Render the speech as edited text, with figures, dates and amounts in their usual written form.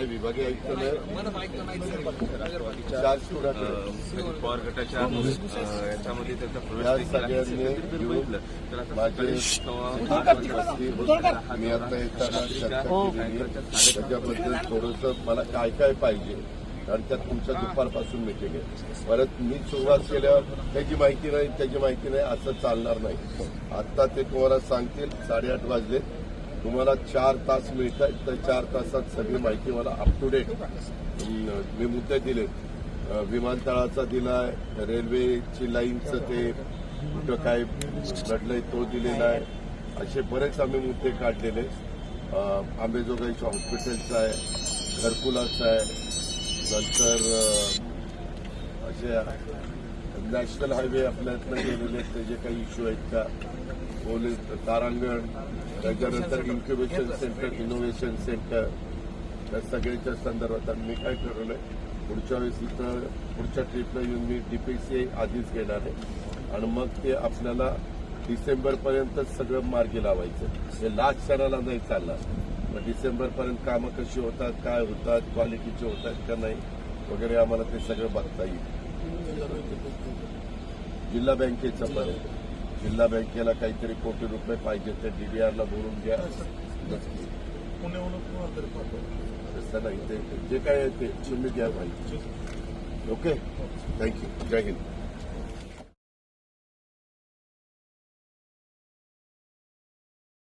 नाही विभागीय आयुक्तांना पवार गटाच्या याच्यामध्ये त्याचा या प्रवेश सगळ्यांनी बघितलं तर आता माझे मी आता येताना चर्चा केलेली आहे. त्याच्याबद्दल थोडंसं मला काय काय पाहिजे कारण त्यात तुमच्या दुपारपासून मिटिंग आहे. परत मी सुरुवात केल्यावर त्याची माहिती नाही त्याची माहिती नाही असं चालणार नाही. आता ते तुम्हाला सांगतील 8:30 वाजले तुम्हाला 4 तास मिळत आहेत तर 4 तासात सगळी माहिती मला अप टू डेट मी मुद्दे दिलेत. विमानतळाचा दिलाय, रेल्वेची लाईनचं ते कुठं काय घडलंय तो दिलेला आहे. असे बरेच आम्ही मुद्दे काढलेले. आंबेजोगाईच्या हॉस्पिटलचा आहे, घरकुलाचा आहे, नंतर असे नॅशनल हायवे आपल्यातनं गेलेले ते जे काही इश्यू आहेत त्या पोलीस तारांगण, त्याच्यानंतर इन्क्युबेशन सेंटर, इनोव्हेशन सेंटर त्या सगळ्याच्या संदर्भात मी काय ठरवलंय पुढच्या वेळेस इथं पुढच्या ट्रिपला येऊन मी डीपीसी आधीच घेणार आहे आणि मग ते आपल्याला डिसेंबरपर्यंतच सगळं मार्गी लावायचं. हे लास्ट क्षणाला नाही चालणार. मग डिसेंबरपर्यंत कामं कशी होतात, काय होतात, क्वालिटीचे होतात का नाही वगैरे आम्हाला ते सगळं बघता येईल. जिल्हा बँकेचं पण जिल्हा बँकेला काहीतरी कोटी रुपये पाहिजे ते डीडीआरला भरून घ्या. तसं नाही ते जे काय आहे ते तुम्ही घ्या पाहिजे. Okay thank you. जय हिंद.